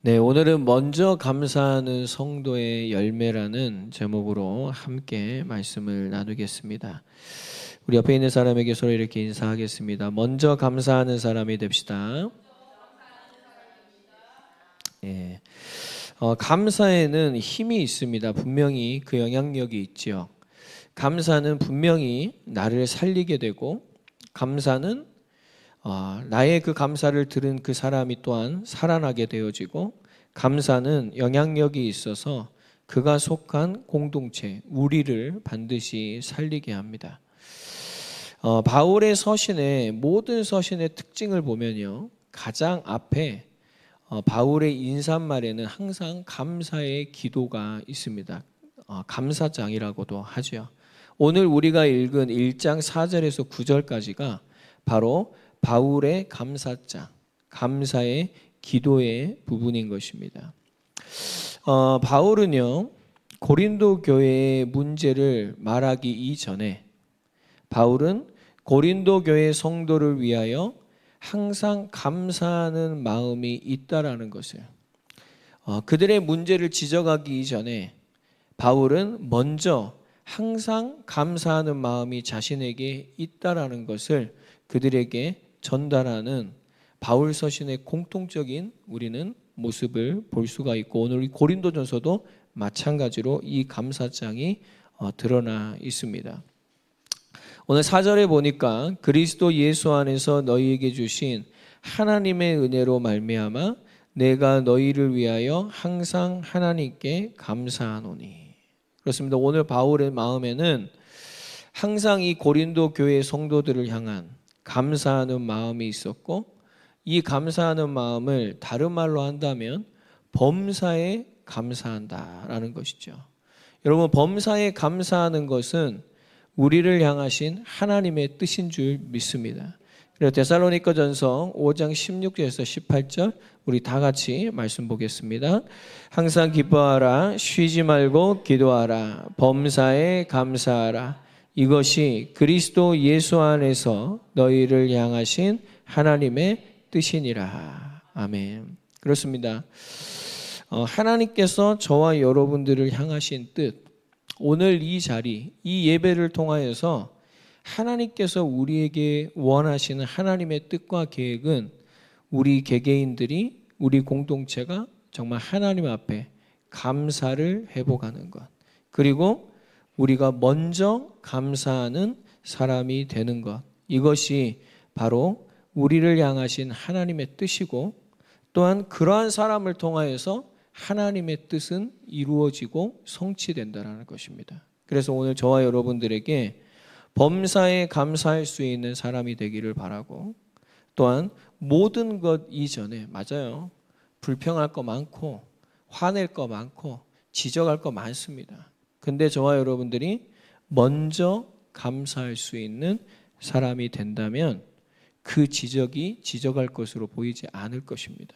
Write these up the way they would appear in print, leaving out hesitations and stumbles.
네, 오늘은 먼저 감사하는 성도의 열매라는 제목으로 함께 말씀을 나누겠습니다. 우리 옆에 있는 사람에게 서로 이렇게 인사하겠습니다. 먼저 감사하는 사람이 됩시다. 예, 감사에는 힘이 있습니다. 분명히 그 영향력이 있지요. 감사는 분명히 나를 살리게 되고, 감사는 나의 그 감사를 들은 그 사람이 또한 살아나게 되어지고, 감사는 영향력이 있어서 그가 속한 공동체, 우리를 반드시 살리게 합니다. 바울의 서신의 모든 서신의 특징을 보면요, 가장 앞에 바울의 인사말에는 항상 감사의 기도가 있습니다. 감사장이라고도 하죠. 오늘 우리가 읽은 1장 4절에서 9절까지가 바로 바울의 감사장, 감사의 기도의 부분인 것입니다. 바울은요, 고린도 교회의 문제를 말하기 이전에 바울은 고린도 교회 성도를 위하여 항상 감사하는 마음이 있다라는 것을, 그들의 문제를 지적하기 이전에 바울은 먼저 항상 감사하는 마음이 자신에게 있다라는 것을 그들에게 전달하는 바울 서신의 공통적인 우리는 모습을 볼 수가 있고, 오늘 고린도전서도 마찬가지로 이 감사장이 드러나 있습니다. 오늘 4절에 보니까 그리스도 예수 안에서 너희에게 주신 하나님의 은혜로 말미암아 내가 너희를 위하여 항상 하나님께 감사하노니. 그렇습니다. 오늘 바울의 마음에는 항상 이 고린도 교회 성도들을 향한 감사하는 마음이 있었고, 이 감사하는 마음을 다른 말로 한다면 범사에 감사한다라는 것이죠. 여러분, 범사에 감사하는 것은 우리를 향하신 하나님의 뜻인 줄 믿습니다. 그래서 데살로니가전서 5장 16절에서 18절 우리 다 같이 말씀 보겠습니다. 항상 기뻐하라, 쉬지 말고 기도하라, 범사에 감사하라. 이것이 그리스도 예수 안에서 너희를 향하신 하나님의 뜻이니라. 아멘. 그렇습니다. 하나님께서 저와 여러분들을 향하신 뜻, 오늘 이 자리, 이 예배를 통하여서 하나님께서 우리에게 원하시는 하나님의 뜻과 계획은 우리 개개인들이, 우리 공동체가 정말 하나님 앞에 감사를 회복하는 것, 그리고 우리가 먼저 감사하는 사람이 되는 것, 이것이 바로 우리를 향하신 하나님의 뜻이고, 또한 그러한 사람을 통하여서 하나님의 뜻은 이루어지고 성취된다는 것입니다. 그래서 오늘 저와 여러분들에게 범사에 감사할 수 있는 사람이 되기를 바라고, 또한 모든 것 이전에, 맞아요, 불평할 거 많고 화낼 거 많고 지적할 거 많습니다. 근데 저와 여러분들이 먼저 감사할 수 있는 사람이 된다면 그 지적이 지적할 것으로 보이지 않을 것입니다.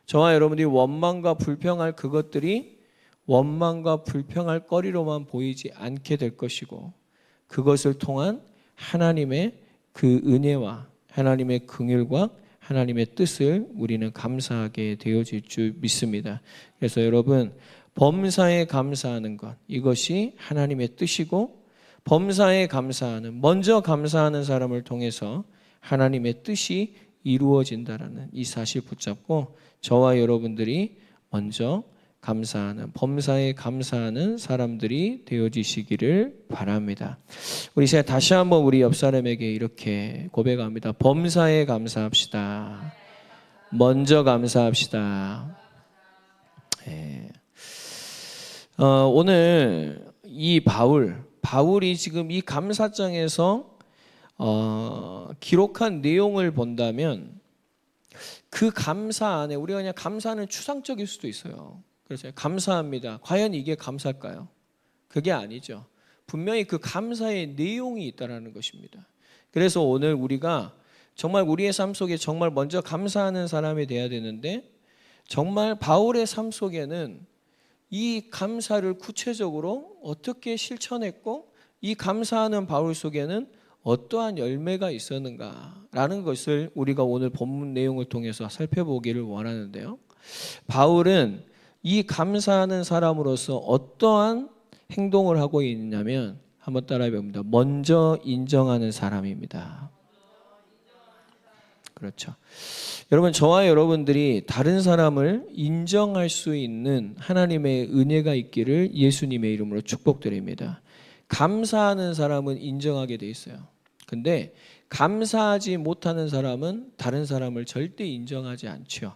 저와 여러분들이 원망과 불평할 그것들이 원망과 불평할 거리로만 보이지 않게 될 것이고, 그것을 통한 하나님의 그 은혜와 하나님의 긍휼과 하나님의 뜻을 우리는 감사하게 되어질 줄 믿습니다. 그래서 여러분, 범사에 감사하는 것, 이것이 하나님의 뜻이고, 범사에 감사하는, 먼저 감사하는 사람을 통해서 하나님의 뜻이 이루어진다라는 이 사실 붙잡고 저와 여러분들이 먼저 감사하는, 범사에 감사하는 사람들이 되어지시기를 바랍니다. 우리 이제 다시 한번 우리 옆 사람에게 이렇게 고백합니다. 범사에 감사합시다. 먼저 감사합시다. 네. 오늘 이 바울이 지금 이 감사장에서 기록한 내용을 본다면 그 감사 안에 우리가 그냥 감사는 추상적일 수도 있어요. 그래서 감사합니다. 과연 이게 감사일까요? 그게 아니죠. 분명히 그 감사의 내용이 있다는 것입니다. 그래서 오늘 우리가 정말 우리의 삶 속에 정말 먼저 감사하는 사람이 돼야 되는데, 정말 바울의 삶 속에는 이 감사를 구체적으로 어떻게 실천했고, 이 감사하는 바울 속에는 어떠한 열매가 있었는가라는 것을 우리가 오늘 본문 내용을 통해서 살펴보기를 원하는데요. 바울은 이 감사하는 사람으로서 어떠한 행동을 하고 있냐면 한번 따라해 봅니다. 먼저 인정하는 사람입니다. 그렇죠. 여러분, 저와 여러분들이 다른 사람을 인정할 수 있는 하나님의 은혜가 있기를 예수님의 이름으로 축복드립니다. 감사하는 사람은 인정하게 돼 있어요. 근데 감사하지 못하는 사람은 다른 사람을 절대 인정하지 않죠.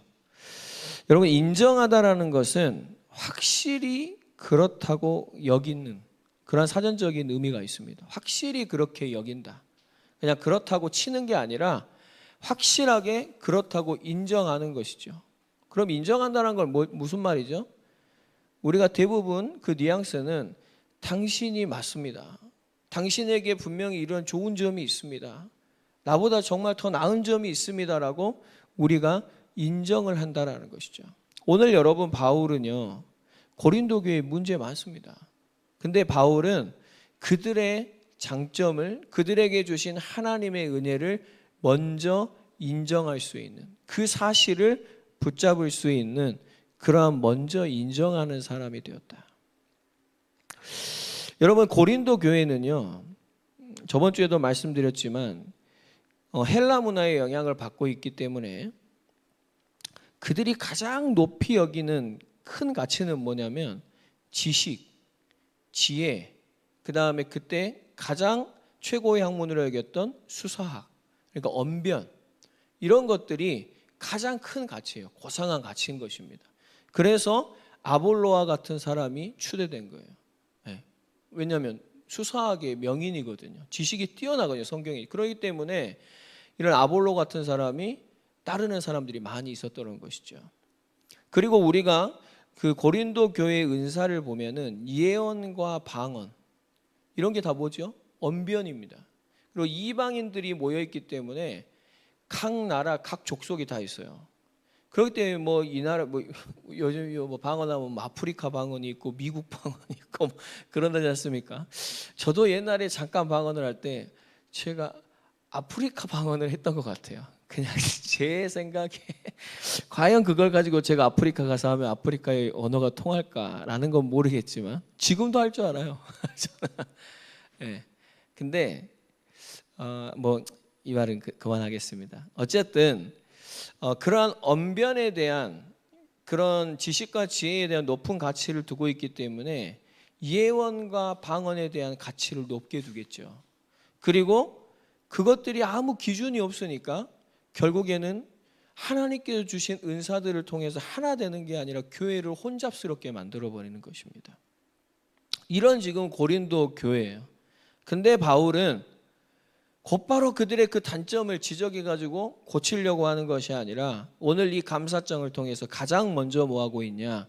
여러분, 인정하다라는 것은 확실히 그렇다고 여기는 그런 사전적인 의미가 있습니다. 확실히 그렇게 여긴다. 그냥 그렇다고 치는 게 아니라 확실하게 그렇다고 인정하는 것이죠. 그럼 인정한다는 건 무슨 말이죠? 우리가 대부분 그 뉘앙스는 당신이 맞습니다. 당신에게 분명히 이런 좋은 점이 있습니다. 나보다 정말 더 나은 점이 있습니다라고 우리가 인정을 한다라는 것이죠. 오늘 여러분, 바울은요, 고린도 교회에 문제 많습니다. 근데 바울은 그들의 장점을, 그들에게 주신 하나님의 은혜를 먼저 인정할 수 있는, 그 사실을 붙잡을 수 있는 그러한 먼저 인정하는 사람이 되었다. 여러분, 고린도 교회는요, 저번 주에도 말씀드렸지만 헬라 문화의 영향을 받고 있기 때문에 그들이 가장 높이 여기는 큰 가치는 뭐냐면 지식, 지혜, 그 다음에 그때 가장 최고의 학문으로 여겼던 수사학, 그러니까 언변, 이런 것들이 가장 큰 가치예요. 고상한 가치인 것입니다. 그래서 아볼로와 같은 사람이 추대된 거예요. 네. 왜냐하면 수사학의 명인이거든요. 지식이 뛰어나거든요, 성경이. 그렇기 때문에 이런 아볼로 같은 사람이 따르는 사람들이 많이 있었던 것이죠. 그리고 우리가 그 고린도 교회의 은사를 보면은 예언과 방언, 이런 게 다 뭐죠? 언변입니다. 그리고 이방인들이 모여 있기 때문에 각 나라, 각 족속이 다 있어요. 그렇기 때문에 뭐 이 나라 요즘 뭐 방언하면 뭐 아프리카 방언이 있고 미국 방언이 있고 뭐 그런다지 않습니까? 저도 옛날에 잠깐 방언을 할 때 제가 아프리카 방언을 했던 것 같아요. 그냥 제 생각에 과연 그걸 가지고 제가 아프리카 가서 하면 아프리카의 언어가 통할까라는 건 모르겠지만 지금도 할 줄 알아요. 네. 근데 뭐 이 말은 그만하겠습니다. 어쨌든 그러한 언변에 대한 그런 지식과 지혜에 대한 높은 가치를 두고 있기 때문에 예언과 방언에 대한 가치를 높게 두겠죠. 그리고 그것들이 아무 기준이 없으니까 결국에는 하나님께서 주신 은사들을 통해서 하나 되는 게 아니라 교회를 혼잡스럽게 만들어버리는 것입니다. 이런 지금 고린도 교회예요. 근데 바울은 곧바로 그들의 그 단점을 지적해가지고 고치려고 하는 것이 아니라 오늘 이 감사장을 통해서 가장 먼저 뭐 하고 있냐?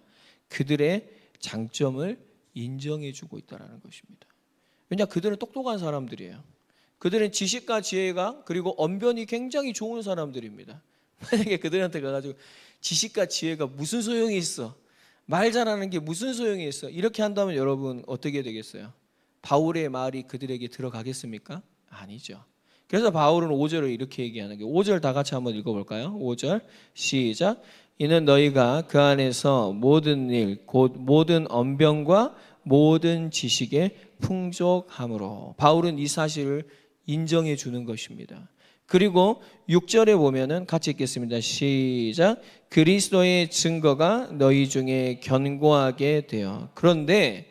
그들의 장점을 인정해주고 있다는 것입니다. 왜냐? 그들은 똑똑한 사람들이에요. 그들은 지식과 지혜가 그리고 언변이 굉장히 좋은 사람들입니다. 만약에 그들한테 가가지고 지식과 지혜가 무슨 소용이 있어? 말 잘하는 게 무슨 소용이 있어? 이렇게 한다면 여러분 어떻게 되겠어요? 바울의 말이 그들에게 들어가겠습니까? 아니죠. 그래서 바울은 5절을 이렇게 얘기하는 게 5절 다 같이 한번 읽어볼까요? 5절 시작. 이는 너희가 그 안에서 모든 일 곧 모든 언변과 모든 지식에 풍족함으로. 바울은 이 사실을 인정해 주는 것입니다. 그리고 6절에 보면은 같이 읽겠습니다. 시작. 그리스도의 증거가 너희 중에 견고하게 되어. 그런데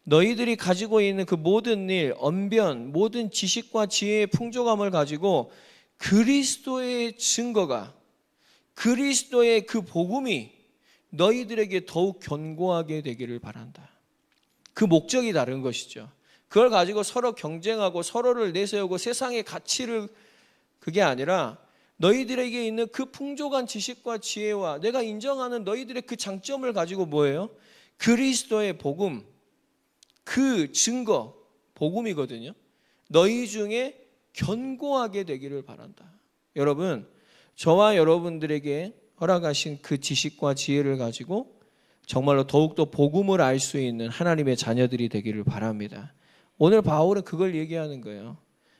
너희들이 가지고 있는 그 모든 일, 언변, 모든 지식과 지혜의 풍족함을 가지고 그리스도의 증거가, 그리스도의 그 복음이 너희들에게 더욱 견고하게 되기를 바란다. 그 목적이 다른 것이죠. 그걸 가지고 서로 경쟁하고 서로를 내세우고 세상의 가치를, 그게 아니라 너희들에게 있는 그 풍족한 지식과 지혜와 내가 인정하는 너희들의 그 장점을 가지고 뭐예요? 그리스도의 복음, 그 증거, 복음이거든요. 너희 중에 견고하게 되기를 바란다. 여러분, 저와 여러분들에게 허락하신 그 지식과 지혜를 가지고 정말로 더욱더 복음을 알 수 있는 하나님의 자녀들이 되기를 바랍니다. 오늘 바울은 그걸 얘기하는 거예요.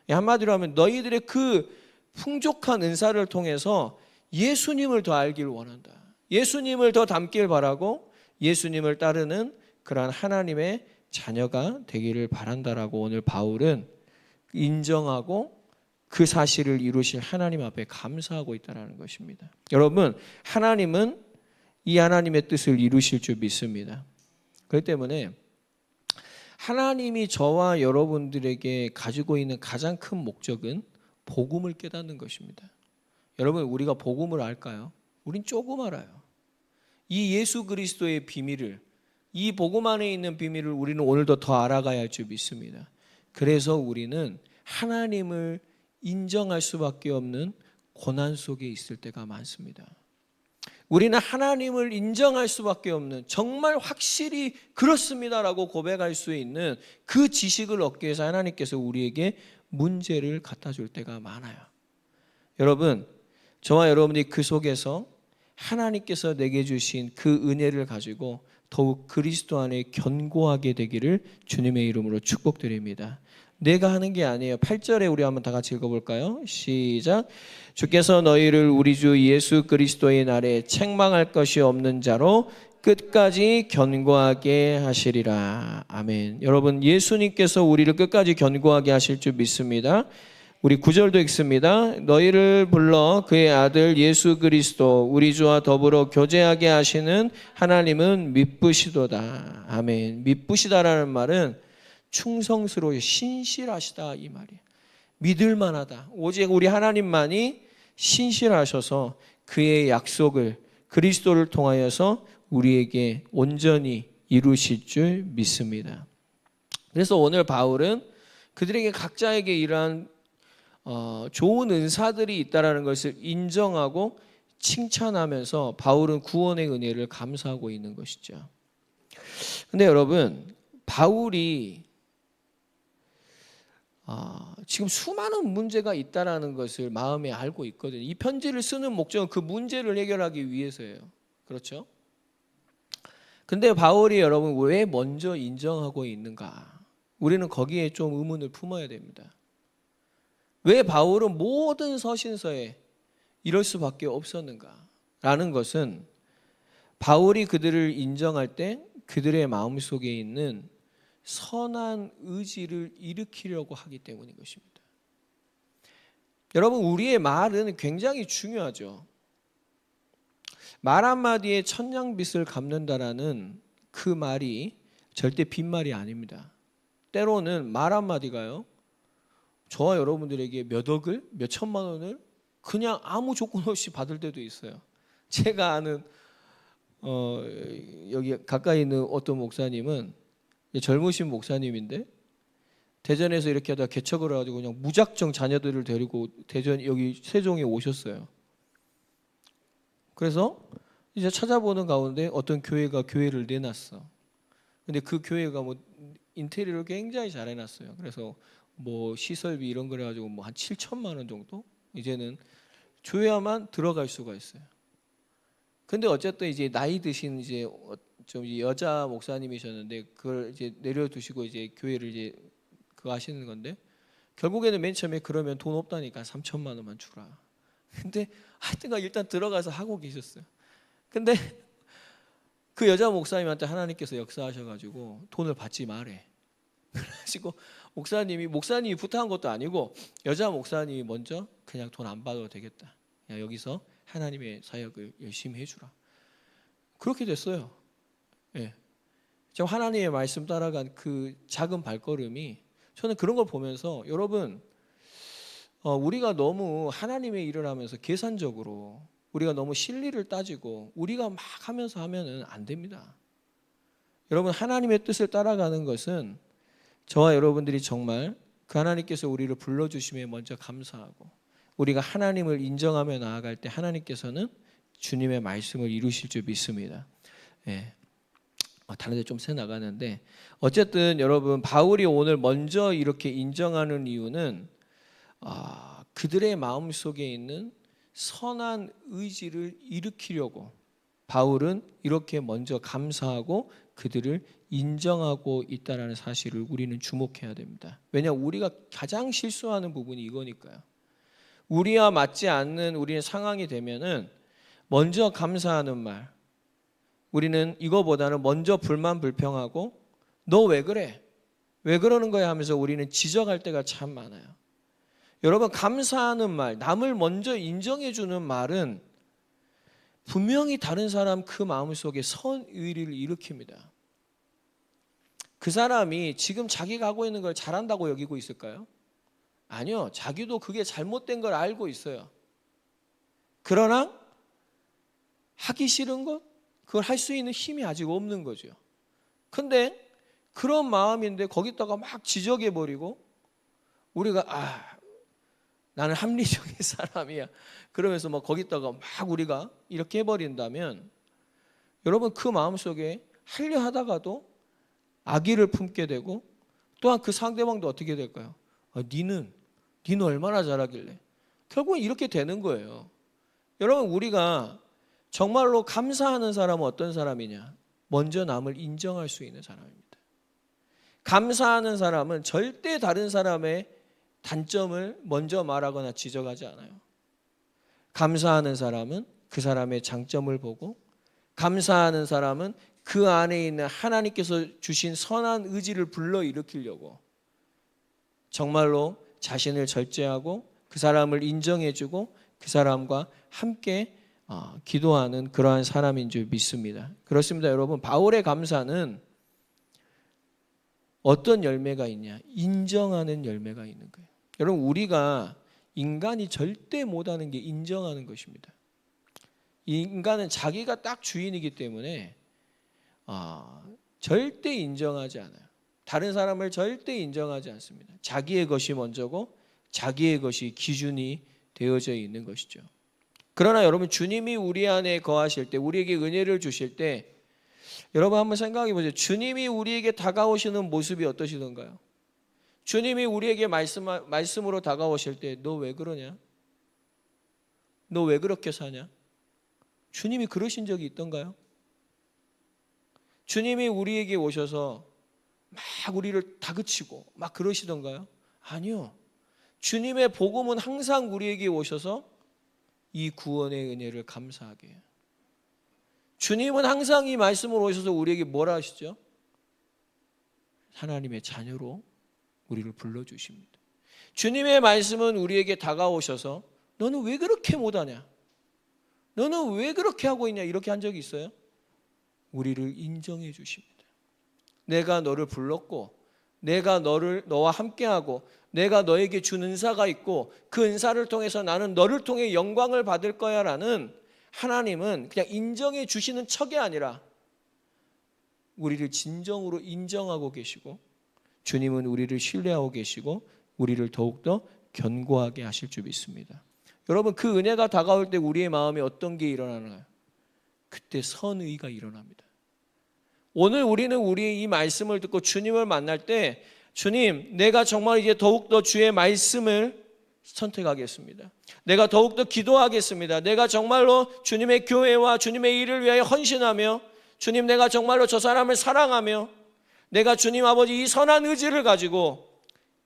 한마디로 하면 너희들의 그 풍족한 은사를 통해서 예수님을 더 알기를 원한다. 예수님을 더 닮길 바라고 예수님을 따르는 그러한 하나님의 자녀가 되기를 바란다라고 오늘 바울은 인정하고 그 사실을 이루실 하나님 앞에 감사하고 있다는 것입니다. 여러분, 하나님은 이 하나님의 뜻을 이루실 줄 믿습니다. 그렇기 때문에 하나님이 저와 여러분들에게 가지고 있는 가장 큰 목적은 복음을 깨닫는 것입니다. 여러분, 우리가 복음을 알까요? 우린 조금 알아요. 이 예수 그리스도의 비밀을, 이 복음 안에 있는 비밀을 우리는 오늘도 더 알아가야 할 줄 믿습니다. 그래서 우리는 하나님을 인정할 수밖에 없는 고난 속에 있을 때가 많습니다. 우리는 하나님을 인정할 수밖에 없는, 정말 확실히 그렇습니다라고 고백할 수 있는 그 지식을 얻기 위해서 하나님께서 우리에게 문제를 갖다 줄 때가 많아요. 여러분, 저와 여러분이 그 속에서 하나님께서 내게 주신 그 은혜를 가지고 더욱 그리스도 안에 견고하게 되기를 주님의 이름으로 축복드립니다. 내가 하는 게 아니에요. 8절에 우리 한번 다 같이 읽어볼까요? 시작. 주께서 너희를 우리 주 예수 그리스도의 날에 책망할 것이 없는 자로 끝까지 견고하게 하시리라. 아멘. 여러분, 예수님께서 우리를 끝까지 견고하게 하실 줄 믿습니다. 우리 9절도 읽습니다. 너희를 불러 그의 아들 예수 그리스도 우리 주와 더불어 교제하게 하시는 하나님은 미쁘시도다. 아멘. 미쁘시다라는 말은 충성스러워 신실하시다 이 말이에요. 믿을만하다. 오직 우리 하나님만이 신실하셔서 그의 약속을 그리스도를 통하여서 우리에게 온전히 이루실 줄 믿습니다. 그래서 오늘 바울은 그들에게 각자에게 이러한 좋은 은사들이 있다는 것을 인정하고 칭찬하면서 바울은 구원의 은혜를 감사하고 있는 것이죠. 근데 여러분, 바울이 지금 수많은 문제가 있다는 것을 마음에 알고 있거든요. 이 편지를 쓰는 목적은 그 문제를 해결하기 위해서예요. 그렇죠? 근데 바울이 여러분 왜 먼저 인정하고 있는가? 우리는 거기에 좀 의문을 품어야 됩니다. 왜 바울은 모든 서신서에 이럴 수밖에 없었는가? 라는 것은 바울이 그들을 인정할 때 그들의 마음속에 있는 선한 의지를 일으키려고 하기 때문인 것입니다. 여러분, 우리의 말은 굉장히 중요하죠. 말 한마디에 천냥빚을 갚는다라는 그 말이 절대 빈말이 아닙니다. 때로는 말 한마디가요, 저와 여러분들에게 몇 억을, 몇 천만 원을 그냥 아무 조건 없이 받을 때도 있어요. 제가 아는 여기 가까이 있는 어떤 목사님은 젊으신 목사님인데 대전에서 이렇게 하다가 개척을 해가지고 그냥 무작정 자녀들을 데리고 대전 여기 세종에 오셨어요. 그래서 이제 찾아보는 가운데 어떤 교회가 교회를 내놨어. 근데 그 교회가 뭐 인테리어를 굉장히 잘 해놨어요. 그래서 뭐 시설비 이런 거 해가지고 뭐 한 7천만 원 정도 이제는 줘야만 들어갈 수가 있어요. 근데 어쨌든 이제 나이 드신 이제 좀 여자 목사님이셨는데 그걸 이제 내려두시고 이제 교회를 이제 그거 하시는 건데 결국에는 맨 처음에 그러면 돈 없다니까 3천만 원만 주라. 근데 하여튼간 일단 들어가서 하고 계셨어요. 근데 그 여자 목사님한테 하나님께서 역사하셔가지고 돈을 받지 말래. 그래가지고 목사님이 부탁한 것도 아니고 여자 목사님이 먼저 그냥 돈 안 받아도 되겠다. 야, 여기서 하나님의 사역을 열심히 해주라. 그렇게 됐어요. 예. 좀 하나님의 말씀 따라간 그 작은 발걸음이 저는 그런 걸 보면서 여러분 우리가 너무 하나님의 일을 하면서 계산적으로 우리가 너무 실리를 따지고 우리가 막 하면서 하면은 안 됩니다. 여러분 하나님의 뜻을 따라가는 것은 저와 여러분들이 정말 그 하나님께서 우리를 불러주심에 먼저 감사하고 우리가 하나님을 인정하며 나아갈 때 하나님께서는 주님의 말씀을 이루실 줄 믿습니다. 예. 다른 데 좀 새 나가는데 어쨌든 여러분 바울이 오늘 먼저 이렇게 인정하는 이유는 그들의 마음속에 있는 선한 의지를 일으키려고 바울은 이렇게 먼저 감사하고 그들을 인정하고 있다는 사실을 우리는 주목해야 됩니다. 왜냐하면 우리가 가장 실수하는 부분이 이거니까요. 우리와 맞지 않는 우리의 상황이 되면은 먼저 감사하는 말. 우리는 이거보다는 먼저 불만 불평하고 너 왜 그래? 왜 그러는 거야 하면서 우리는 지적할 때가 참 많아요. 여러분, 감사하는 말, 남을 먼저 인정해 주는 말은 분명히 다른 사람 그 마음속에 선의를 일으킵니다. 그 사람이 지금 자기가 하고 있는 걸 잘한다고 여기고 있을까요? 아니요. 자기도 그게 잘못된 걸 알고 있어요. 그러나 하기 싫은 것, 그걸 할 수 있는 힘이 아직 없는 거죠. 근데 그런 마음인데 거기다가 막 지적해버리고 우리가 나는 합리적인 사람이야. 그러면서 뭐 거기다가 막 우리가 이렇게 해버린다면 여러분, 그 마음속에 하려 하다가도 악의를 품게 되고 또한 그 상대방도 어떻게 될까요? 니는 얼마나 잘하길래. 결국은 이렇게 되는 거예요. 여러분, 우리가 정말로 감사하는 사람은 어떤 사람이냐? 먼저 남을 인정할 수 있는 사람입니다. 감사하는 사람은 절대 다른 사람의 단점을 먼저 말하거나 지적하지 않아요. 감사하는 사람은 그 사람의 장점을 보고, 감사하는 사람은 그 안에 있는 하나님께서 주신 선한 의지를 불러일으키려고 정말로 자신을 절제하고 그 사람을 인정해주고 그 사람과 함께 기도하는 그러한 사람인 줄 믿습니다. 그렇습니다. 여러분, 바울의 감사는 어떤 열매가 있냐? 인정하는 열매가 있는 거예요. 여러분, 우리가 인간이 절대 못하는 게 인정하는 것입니다. 인간은 자기가 딱 주인이기 때문에 절대 인정하지 않아요. 다른 사람을 절대 인정하지 않습니다. 자기의 것이 먼저고 자기의 것이 기준이 되어져 있는 것이죠. 그러나 여러분, 주님이 우리 안에 거하실 때, 우리에게 은혜를 주실 때 여러분 한번 생각해 보세요. 주님이 우리에게 다가오시는 모습이 어떠시던가요? 주님이 우리에게 말씀으로 다가오실 때 너 왜 그러냐? 너 왜 그렇게 사냐? 주님이 그러신 적이 있던가요? 주님이 우리에게 오셔서 막 우리를 다그치고 막 그러시던가요? 아니요. 주님의 복음은 항상 우리에게 오셔서 이 구원의 은혜를 감사하게 해요. 주님은 항상 이 말씀으로 오셔서 우리에게 뭐라 하시죠? 하나님의 자녀로 우리를 불러주십니다. 주님의 말씀은 우리에게 다가오셔서 너는 왜 그렇게 못하냐? 너는 왜 그렇게 하고 있냐? 이렇게 한 적이 있어요? 우리를 인정해 주십니다. 내가 너를 불렀고 내가 너와 함께하고 내가 너에게 준 은사가 있고 그 은사를 통해서 나는 너를 통해 영광을 받을 거야 라는 하나님은 그냥 인정해 주시는 척이 아니라 우리를 진정으로 인정하고 계시고 주님은 우리를 신뢰하고 계시고 우리를 더욱더 견고하게 하실 줄 믿습니다. 여러분, 그 은혜가 다가올 때 우리의 마음에 어떤 게 일어나나요? 그때 선의가 일어납니다. 오늘 우리는 우리의 이 말씀을 듣고 주님을 만날 때 주님, 내가 정말 이제 더욱더 주의 말씀을 선택하겠습니다. 내가 더욱더 기도하겠습니다. 내가 정말로 주님의 교회와 주님의 일을 위하여 헌신하며 주님, 내가 정말로 저 사람을 사랑하며 내가 주님 아버지 이 선한 의지를 가지고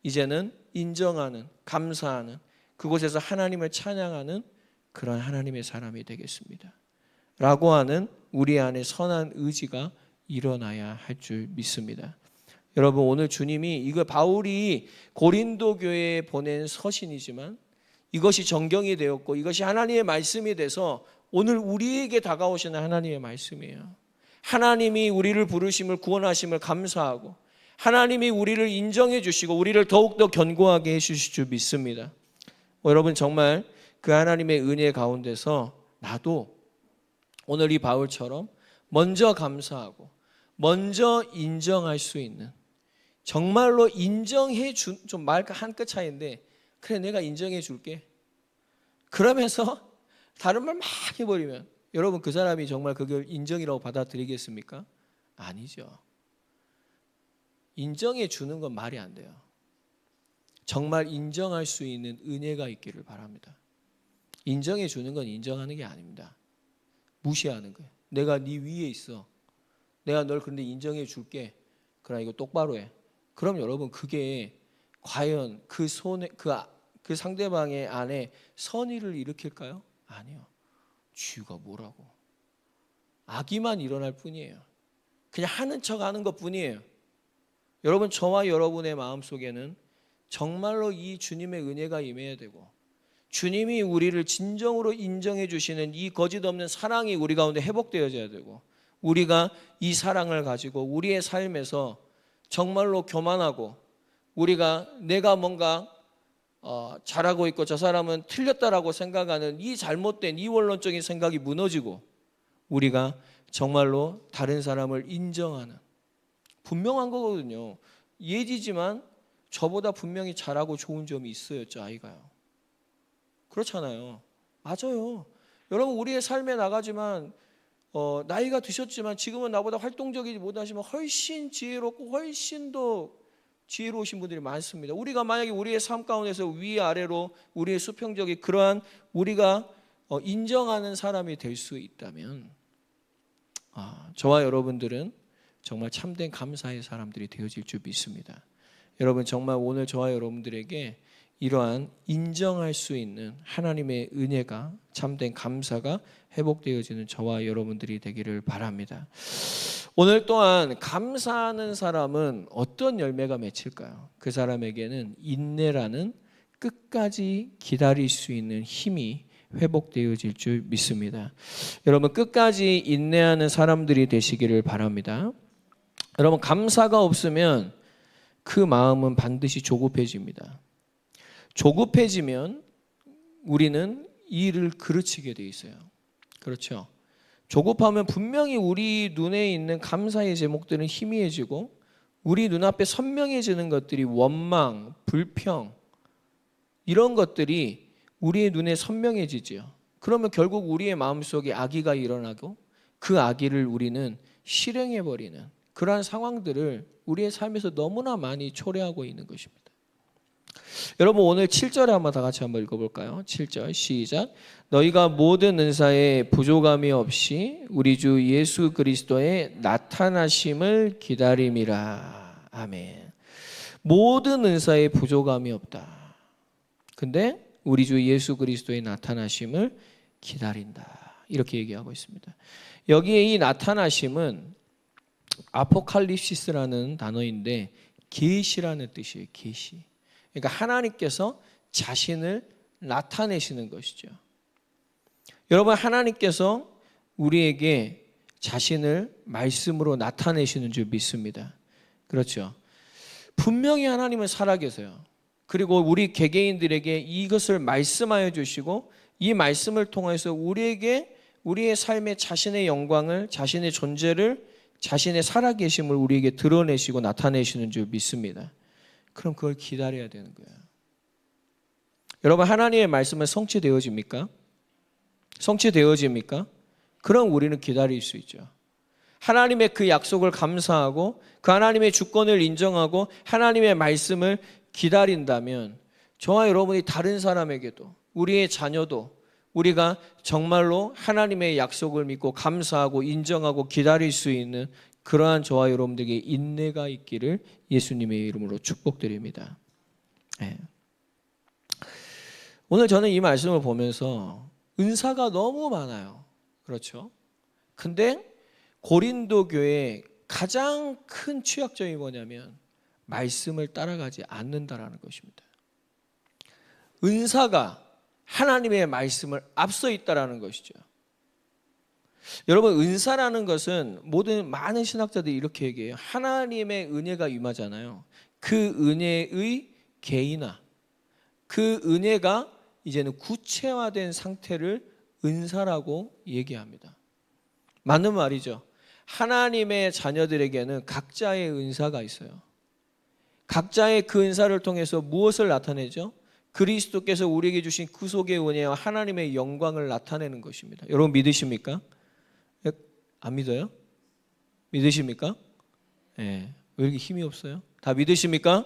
이제는 인정하는, 감사하는, 그곳에서 하나님을 찬양하는 그런 하나님의 사람이 되겠습니다 라고 하는 우리 안에 선한 의지가 일어나야 할 줄 믿습니다. 여러분, 오늘 주님이 이거 바울이 고린도 교회에 보낸 서신이지만 이것이 정경이 되었고 이것이 하나님의 말씀이 돼서 오늘 우리에게 다가오시는 하나님의 말씀이에요. 하나님이 우리를 부르심을 구원하심을 감사하고 하나님이 우리를 인정해 주시고 우리를 더욱더 견고하게 해 주실 줄 믿습니다. 여러분, 정말 그 하나님의 은혜 가운데서 나도 오늘 이 바울처럼 먼저 감사하고 먼저 인정할 수 있는, 정말로 인정해 준, 좀 말 한 끗 차이인데 그래 내가 인정해 줄게 그러면서 다른 말 막 해버리면 여러분, 그 사람이 정말 그걸 인정이라고 받아들이겠습니까? 아니죠. 인정해 주는 건 말이 안 돼요. 정말 인정할 수 있는 은혜가 있기를 바랍니다. 인정해 주는 건 인정하는 게 아닙니다. 무시하는 거예요. 내가 네 위에 있어. 내가 널 그런데 인정해 줄게. 그러나 이거 똑바로 해. 그럼 여러분, 그게 과연 그 손에 그 상대방의 안에 선의를 일으킬까요? 아니요. 쥐가 뭐라고? 악의만 일어날 뿐이에요. 그냥 하는 척 하는 것 뿐이에요. 여러분, 저와 여러분의 마음속에는 정말로 이 주님의 은혜가 임해야 되고, 주님이 우리를 진정으로 인정해 주시는 이 거짓 없는 사랑이 우리 가운데 회복되어져야 되고, 우리가 이 사랑을 가지고 우리의 삶에서 정말로 교만하고, 우리가 내가 뭔가 잘하고 있고 저 사람은 틀렸다라고 생각하는 이 잘못된 이원론적인 생각이 무너지고, 우리가 정말로 다른 사람을 인정하는, 분명한 거거든요. 예지지만 저보다 분명히 잘하고 좋은 점이 있어요, 저 아이가요. 그렇잖아요. 맞아요. 여러분, 우리의 삶에 나가지만 나이가 드셨지만 지금은 나보다 활동적이지 못하시면 훨씬 지혜롭고 훨씬 더 지혜로우신 분들이 많습니다. 우리가 만약에 우리의 삶 가운데서 위아래로 우리의 수평적인 그러한 우리가 인정하는 사람이 될 수 있다면, 저와 여러분들은 정말 참된 감사의 사람들이 되어질 줄 믿습니다. 여러분, 정말 오늘 저와 여러분들에게 이러한 인정할 수 있는 하나님의 은혜가, 참된 감사가 회복되어지는 저와 여러분들이 되기를 바랍니다. 오늘 또한 감사하는 사람은 어떤 열매가 맺힐까요? 그 사람에게는 인내라는 끝까지 기다릴 수 있는 힘이 회복되어질 줄 믿습니다. 여러분, 끝까지 인내하는 사람들이 되시기를 바랍니다. 여러분, 감사가 없으면 그 마음은 반드시 조급해집니다. 조급해지면 우리는 일을 그르치게 돼 있어요. 그렇죠? 조급하면 분명히 우리 눈에 있는 감사의 제목들은 희미해지고, 우리 눈앞에 선명해지는 것들이 원망, 불평, 이런 것들이 우리의 눈에 선명해지죠. 그러면 결국 우리의 마음속에 악의가 일어나고, 그 악의를 우리는 실행해버리는 그러한 상황들을 우리의 삶에서 너무나 많이 초래하고 있는 것입니다. 여러분, 오늘 7절에 한번 다 같이 한번 읽어볼까요? 7절 시작. 너희가 모든 은사에 부족함이 없이 우리 주 예수 그리스도의 나타나심을 기다림이라. 아멘. 모든 은사에 부족함이 없다. 근데 우리 주 예수 그리스도의 나타나심을 기다린다. 이렇게 얘기하고 있습니다. 여기에 이 나타나심은 아포칼립시스라는 단어인데 계시라는 뜻이에요. 계시. 그러니까 하나님께서 자신을 나타내시는 것이죠. 여러분, 하나님께서 우리에게 자신을 말씀으로 나타내시는 줄 믿습니다. 그렇죠? 분명히 하나님은 살아계세요. 그리고 우리 개개인들에게 이것을 말씀하여 주시고, 이 말씀을 통해서 우리에게 우리의 삶의 자신의 영광을, 자신의 존재를, 자신의 살아계심을 우리에게 드러내시고 나타내시는 줄 믿습니다. 그럼 그걸 기다려야 되는 거예요. 여러분, 하나님의 말씀은 성취되어집니까? 성취되어집니까? 그럼 우리는 기다릴 수 있죠. 하나님의 그 약속을 감사하고 그 하나님의 주권을 인정하고 하나님의 말씀을 기다린다면, 저와 여러분이 다른 사람에게도, 우리의 자녀도 우리가 정말로 하나님의 약속을 믿고 감사하고 인정하고 기다릴 수 있는 그러한 저와 여러분들에게 인내가 있기를 예수님의 이름으로 축복드립니다. 네. 오늘 저는 이 말씀을 보면서 은사가 너무 많아요. 그렇죠? 근데 고린도 교회의 가장 큰 취약점이 뭐냐면 말씀을 따라가지 않는다라는 것입니다. 은사가 하나님의 말씀을 앞서 있다라는 것이죠. 여러분, 은사라는 것은 많은 신학자들이 이렇게 얘기해요. 하나님의 은혜가 임하잖아요. 그 은혜의 개인화, 그 은혜가 이제는 구체화된 상태를 은사라고 얘기합니다. 맞는 말이죠. 하나님의 자녀들에게는 각자의 은사가 있어요. 각자의 그 은사를 통해서 무엇을 나타내죠? 그리스도께서 우리에게 주신 구속의 은혜와 하나님의 영광을 나타내는 것입니다. 여러분, 믿으십니까? 안 믿어요? 믿으십니까? 네. 왜 이렇게 힘이 없어요? 다 믿으십니까?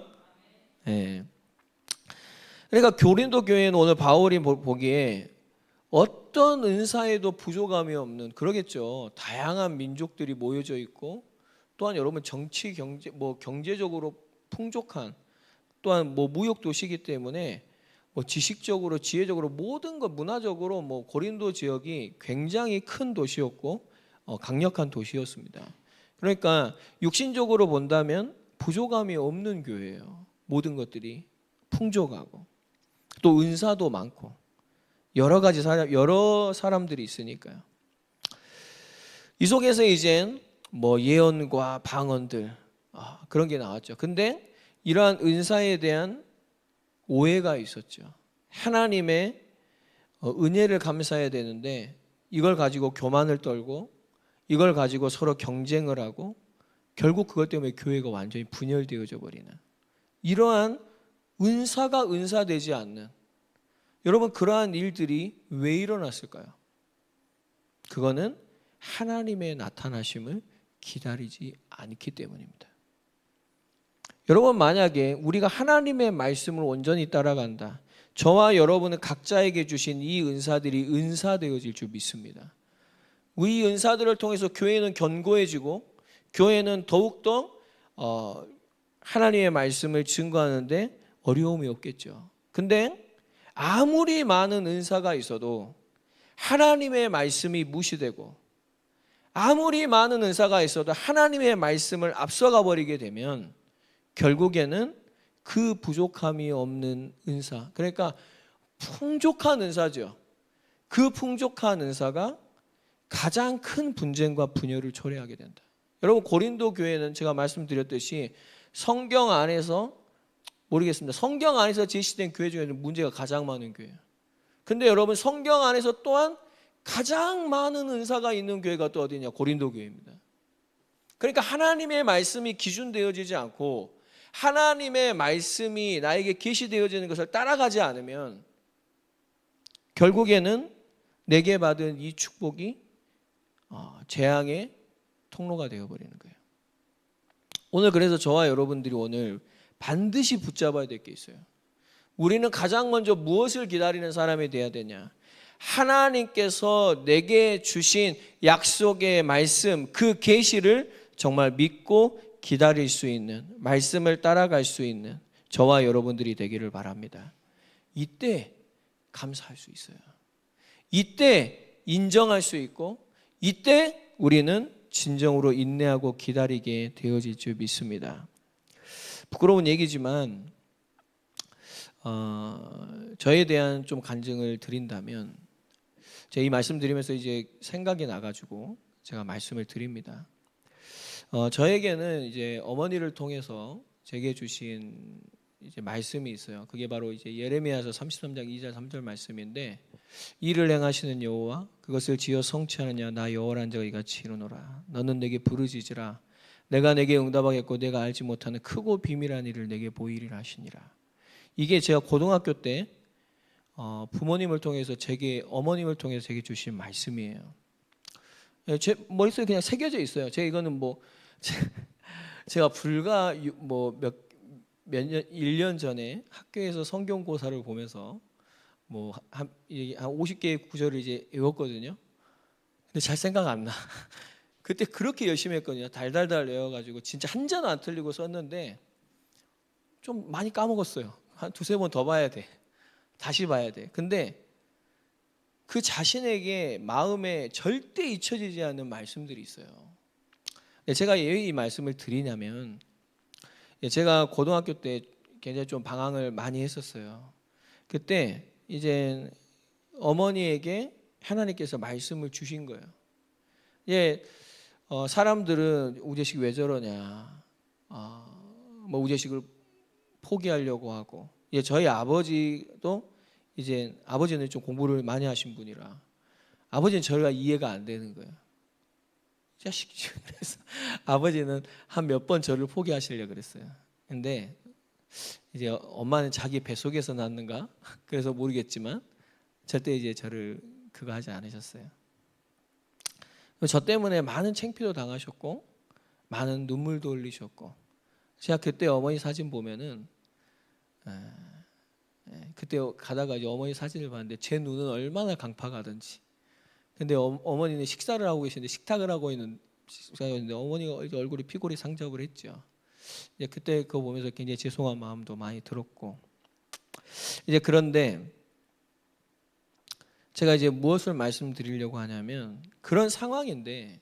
네. 그러니까 고린도 교회는 오늘 바울이 보기에 어떤 은사에도 부족함이 없는, 그러겠죠. 다양한 민족들이 모여져 있고, 또한 여러분 정치, 경제적으로 풍족한, 또한 무역 도시이기 때문에 뭐 지식적으로, 지혜적으로 모든 것, 문화적으로 뭐 고린도 지역이 굉장히 큰 도시였고 강력한 도시였습니다. 그러니까 육신적으로 본다면 부족함이 없는 교회예요. 모든 것들이 풍족하고 또 은사도 많고 여러 사람들이 있으니까요. 이 속에서 이젠 뭐 예언과 방언들 그런 게 나왔죠. 근데 이러한 은사에 대한 오해가 있었죠. 하나님의 은혜를 감사해야 되는데 이걸 가지고 교만을 떨고 이걸 가지고 서로 경쟁을 하고 결국 그것 때문에 교회가 완전히 분열되어져 버리는 이러한 은사가 은사되지 않는, 여러분 그러한 일들이 왜 일어났을까요? 그거는 하나님의 나타나심을 기다리지 않기 때문입니다. 여러분 만약에 우리가 하나님의 말씀을 온전히 따라간다, 저와 여러분은 각자에게 주신 이 은사들이 은사되어질 줄 믿습니다. 이 은사들을 통해서 교회는 견고해지고 교회는 더욱더 하나님의 말씀을 증거하는데 어려움이 없겠죠. 근데 아무리 많은 은사가 있어도 하나님의 말씀이 무시되고 아무리 많은 은사가 있어도 하나님의 말씀을 앞서가 버리게 되면 결국에는 그 부족함이 없는 은사, 그러니까 풍족한 은사죠. 그 풍족한 은사가 가장 큰 분쟁과 분열을 초래하게 된다. 여러분 고린도 교회는 제가 말씀드렸듯이 성경 안에서 모르겠습니다. 성경 안에서 제시된 교회 중에는 문제가 가장 많은 교회예요. 근데 여러분 성경 안에서 또한 가장 많은 은사가 있는 교회가 또 어디냐? 고린도 교회입니다. 그러니까 하나님의 말씀이 기준되어지지 않고 하나님의 말씀이 나에게 계시되어지는 것을 따라가지 않으면 결국에는 내게 받은 이 축복이 재앙의 통로가 되어버리는 거예요. 오늘 그래서 저와 여러분들이 오늘 반드시 붙잡아야 될 게 있어요. 우리는 가장 먼저 무엇을 기다리는 사람이 되어야 되냐? 하나님께서 내게 주신 약속의 말씀, 그 계시를 정말 믿고 기다릴 수 있는, 말씀을 따라갈 수 있는 저와 여러분들이 되기를 바랍니다. 이때 감사할 수 있어요. 이때 인정할 수 있고 이때 우리는 진정으로 인내하고 기다리게 되어질 줄 믿습니다. 부끄러운 얘기지만 저에 대한 좀 간증을 드린다면, 제가 이 말씀 드리면서 이제 생각이 나가지고 제가 말씀을 드립니다. 저에게는 이제 어머니를 통해서 제게 주신 이제 말씀이 있어요. 그게 바로 이제 예레미야서 33장 2절 3절 말씀인데, 이를 행하시는 여호와 그것을 지어 성취하느냐 나 여호와란 자가 이같이 이르노라. 너는 내게 부르짖으라. 내가 내게 응답하겠고 내가 알지 못하는 크고 비밀한 일을 내게 보이리라 하시니라. 이게 제가 고등학교 때 부모님을 통해서 어머님을 통해서 제게 주신 말씀이에요. 제 머릿속에 그냥 새겨져 있어요. 제가 이거는 제가 불과 몇 년, 1년 전에 학교에서 성경고사를 보면서 한 50개의 구절을 이제 외웠거든요. 근데 잘 생각 안 나. 그때 그렇게 열심히 했거든요. 달달달 외워가지고 진짜 한 자도 안 틀리고 썼는데 좀 많이 까먹었어요. 한 두세 번 더 봐야 돼. 다시 봐야 돼. 근데 그 자신에게 마음에 절대 잊혀지지 않는 말씀들이 있어요. 제가 왜 이 말씀을 드리냐면, 제가 고등학교 때 굉장히 좀 방황을 많이 했었어요. 그때 이제 어머니에게 하나님께서 말씀을 주신 거예요. 사람들은 우제식 왜 저러냐, 우제식을 포기하려고 하고, 저희 아버지도 이제 아버지는 좀 공부를 많이 하신 분이라 아버지는 저희가 이해가 안 되는 거예요. 자식. 그래서 아버지는 한 몇 번 저를 포기하시려고 그랬어요. 근데 이제 엄마는 자기 뱃속에서 낳는가? 그래서 모르겠지만 절대 이제 저를 그거 하지 않으셨어요. 저 때문에 많은 창피도 당하셨고 많은 눈물도 흘리셨고, 제가 그때 어머니 사진 보면은 그때 가다가 이제 어머니 사진을 봤는데 제 눈은 얼마나 강팍하던지. 근데 어머니는 식사를 하고 계시는데 식탁을 하고 있는 식사였는데 어머니가 이제 얼굴이 피골이 상접을 했죠. 그때 그거 보면서 굉장히 죄송한 마음도 많이 들었고, 이제 그런데 제가 이제 무엇을 말씀드리려고 하냐면 그런 상황인데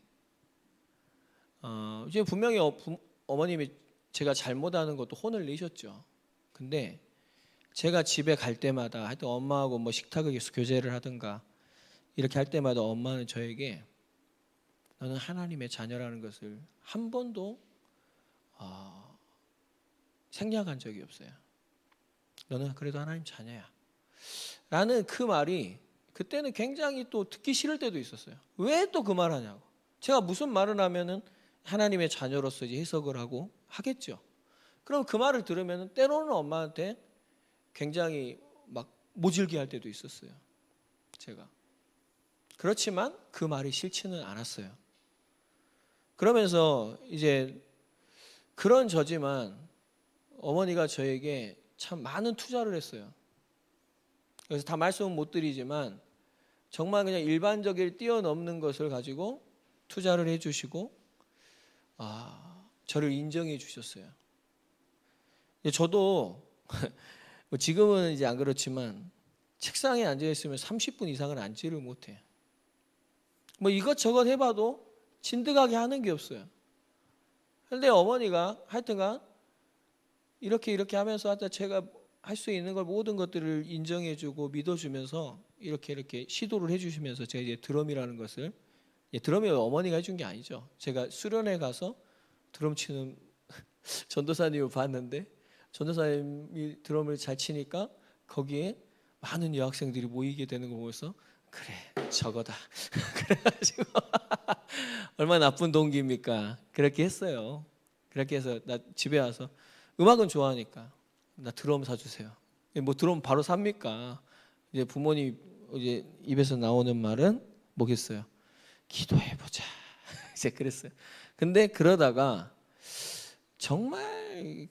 이제 분명히 어머님이 제가 잘못하는 것도 혼을 내셨죠. 근데 제가 집에 갈 때마다 하여튼 엄마하고 뭐 식탁에서 교제를 하든가 이렇게 할 때마다 엄마는 저에게 너는 하나님의 자녀라는 것을 한 번도 생략한 적이 없어요. 너는 그래도 하나님 자녀야 라는 그 말이 그때는 굉장히 또 듣기 싫을 때도 있었어요. 왜 또 그 말 하냐고. 제가 무슨 말을 하면은 하나님의 자녀로서 이제 해석을 하고 하겠죠. 그럼 그 말을 들으면 때로는 엄마한테 굉장히 막 모질게 할 때도 있었어요. 제가. 그렇지만 그 말이 싫지는 않았어요. 그러면서 이제 그런 저지만 어머니가 저에게 참 많은 투자를 했어요. 그래서 다 말씀은 못 드리지만 정말 그냥 일반적인 뛰어넘는 것을 가지고 투자를 해주시고 저를 인정해 주셨어요. 저도 지금은 이제 안 그렇지만 책상에 앉아 있으면 30분 이상은 앉지를 못해요. 뭐 이것저것 해봐도 진득하게 하는 게 없어요. 그런데 어머니가 하여튼간 이렇게 하면서 제가 할 수 있는 걸 모든 것들을 인정해주고 믿어주면서 이렇게 시도를 해주시면서 제가 이제 드럼이라는 것을 드럼이 어머니가 해준 게 아니죠. 제가 수련회 가서 드럼 치는 전도사님을 봤는데 전도사님이 드럼을 잘 치니까 거기에 많은 여학생들이 모이게 되는 거 보면서 그래 저거다. 그래가지고 얼마나 나쁜 동기입니까? 그렇게 했어요. 그렇게 해서 나 집에 와서 음악은 좋아하니까 나 드럼 사주세요. 뭐 드럼 바로 삽니까? 이제 부모님 이제 입에서 나오는 말은 뭐겠어요? 기도해보자. 이제 그랬어요. 근데 그러다가 정말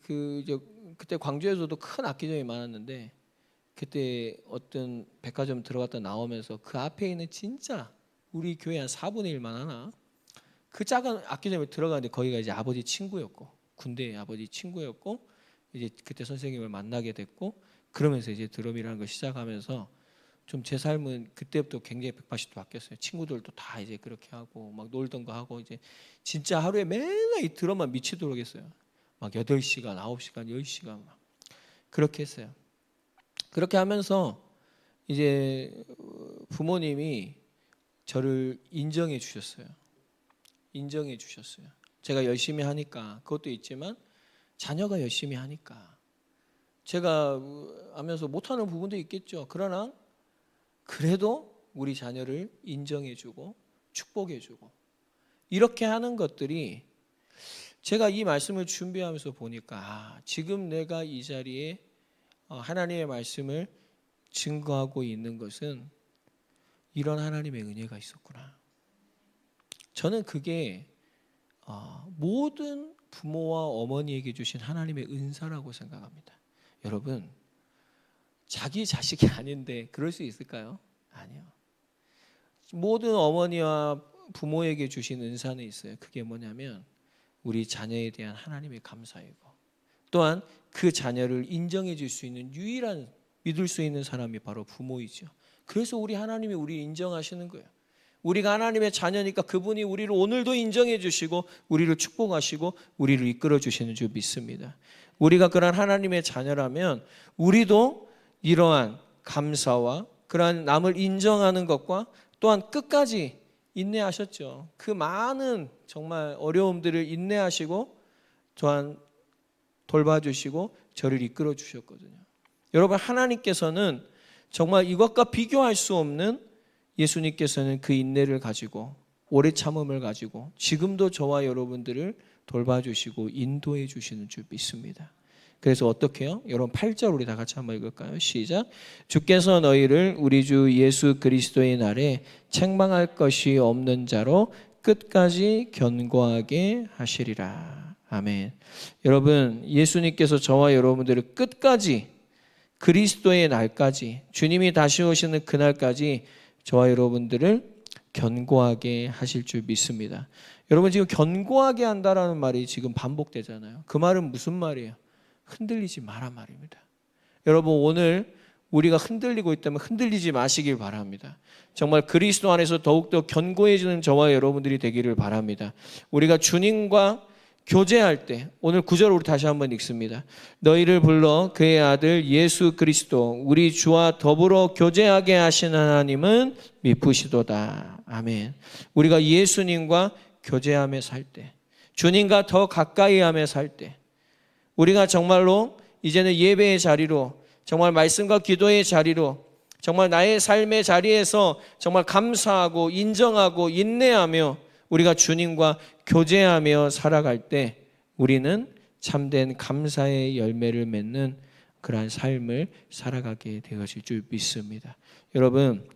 그때 광주에서도 큰 악기점이 많았는데 그때 어떤 백화점 들어갔다 나오면서 그 앞에 있는 진짜 우리 교회 한 4분의 1만 하나 그 작은 악기점에 들어가는데 거기가 이제 아버지 친구였고 군대의 아버지 친구였고 이제 그때 선생님을 만나게 됐고 그러면서 이제 드럼이라는 걸 시작하면서 좀 제 삶은 그때부터 굉장히 180도 바뀌었어요. 친구들도 다 이제 그렇게 하고 막 놀던 거 하고 이제 진짜 하루에 맨날 이 드럼만 미치도록 했어요. 막 8시간, 9시간, 10시간 막 그렇게 했어요. 그렇게 하면서 이제 부모님이 저를 인정해 주셨어요. 인정해 주셨어요. 제가 열심히 하니까 그것도 있지만 자녀가 열심히 하니까 제가 하면서 못하는 부분도 있겠죠. 그러나 그래도 우리 자녀를 인정해주고 축복해주고 이렇게 하는 것들이 제가 이 말씀을 준비하면서 보니까 지금 내가 이 자리에 하나님의 말씀을 증거하고 있는 것은 이런 하나님의 은혜가 있었구나. 저는 그게 모든 부모와 어머니에게 주신 하나님의 은사라고 생각합니다. 여러분 자기 자식이 아닌데 그럴 수 있을까요? 아니요. 모든 어머니와 부모에게 주신 은사는 있어요. 그게 뭐냐면 우리 자녀에 대한 하나님의 감사이고 또한 그 자녀를 인정해 줄 수 있는 유일한 믿을 수 있는 사람이 바로 부모이죠. 그래서 우리 하나님이 우리를 인정하시는 거예요. 우리가 하나님의 자녀니까 그분이 우리를 오늘도 인정해 주시고 우리를 축복하시고 우리를 이끌어 주시는 줄 믿습니다. 우리가 그런 하나님의 자녀라면 우리도 이러한 감사와 그러한 남을 인정하는 것과 또한 끝까지 인내하셨죠. 그 많은 정말 어려움들을 인내하시고 또한 돌봐주시고 저를 이끌어 주셨거든요. 여러분 하나님께서는 정말 이것과 비교할 수 없는 예수님께서는 그 인내를 가지고 오래 참음을 가지고 지금도 저와 여러분들을 돌봐주시고 인도해 주시는 줄 믿습니다. 그래서 어떻게 해요? 여러분 8절 우리 다 같이 한번 읽을까요? 시작. 주께서 너희를 우리 주 예수 그리스도의 날에 책망할 것이 없는 자로 끝까지 견고하게 하시리라. 아멘. 여러분 예수님께서 저와 여러분들을 끝까지 그리스도의 날까지 주님이 다시 오시는 그날까지 저와 여러분들을 견고하게 하실 줄 믿습니다. 여러분 지금 견고하게 한다라는 말이 지금 반복되잖아요. 그 말은 무슨 말이에요? 흔들리지 마라 말입니다. 여러분, 오늘 우리가 흔들리고 있다면 흔들리지 마시길 바랍니다. 정말 그리스도 안에서 더욱더 견고해지는 저와 여러분들이 되기를 바랍니다. 우리가 주님과 교제할 때, 오늘 9절 우리 다시 한번 읽습니다. 너희를 불러 그의 아들 예수 그리스도 우리 주와 더불어 교제하게 하신 하나님은 미쁘시도다. 아멘. 우리가 예수님과 교제하며 살 때, 주님과 더 가까이 하며 살 때, 우리가 정말로 이제는 예배의 자리로, 정말 말씀과 기도의 자리로, 정말 나의 삶의 자리에서 정말 감사하고 인정하고 인내하며 우리가 주님과 교제하며 살아갈 때 우리는 참된 감사의 열매를 맺는 그러한 삶을 살아가게 되어질 줄 믿습니다. 여러분,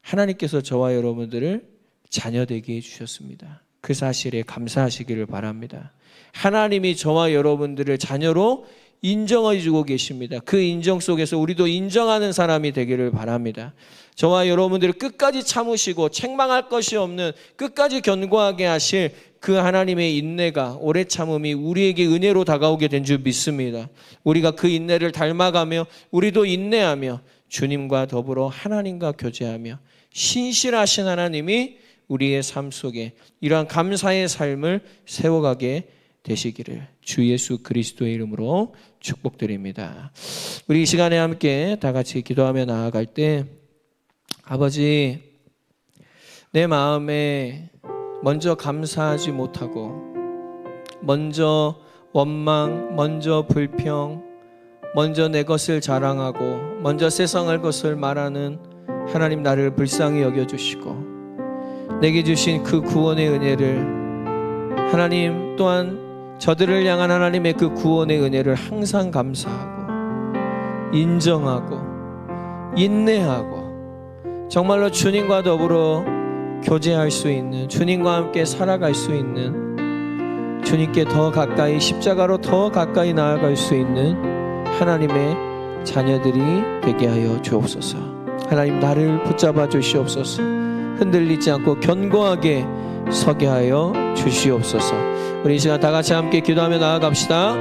하나님께서 저와 여러분들을 자녀되게 해주셨습니다. 그 사실에 감사하시기를 바랍니다. 하나님이 저와 여러분들을 자녀로 인정해 주고 계십니다. 그 인정 속에서 우리도 인정하는 사람이 되기를 바랍니다. 저와 여러분들을 끝까지 참으시고 책망할 것이 없는 끝까지 견고하게 하실 그 하나님의 인내가, 오래 참음이 우리에게 은혜로 다가오게 된 줄 믿습니다. 우리가 그 인내를 닮아가며 우리도 인내하며 주님과 더불어 하나님과 교제하며 신실하신 하나님이 우리의 삶 속에 이러한 감사의 삶을 세워가게 되시기를 주 예수 그리스도의 이름으로 축복드립니다. 우리 이 시간에 함께 다 같이 기도하며 나아갈 때, 아버지, 내 마음에 먼저 감사하지 못하고 먼저 원망, 먼저 불평, 먼저 내 것을 자랑하고 먼저 세상의 것을 말하는 하나님, 나를 불쌍히 여겨주시고 내게 주신 그 구원의 은혜를, 하나님 또한 저들을 향한 하나님의 그 구원의 은혜를 항상 감사하고 인정하고 인내하고 정말로 주님과 더불어 교제할 수 있는, 주님과 함께 살아갈 수 있는, 주님께 더 가까이, 십자가로 더 가까이 나아갈 수 있는 하나님의 자녀들이 되게 하여 주옵소서. 하나님, 나를 붙잡아 주시옵소서. 흔들리지 않고 견고하게 서게 하여 주시옵소서. 우리 이 시간 다 같이 함께 기도하며 나아갑시다.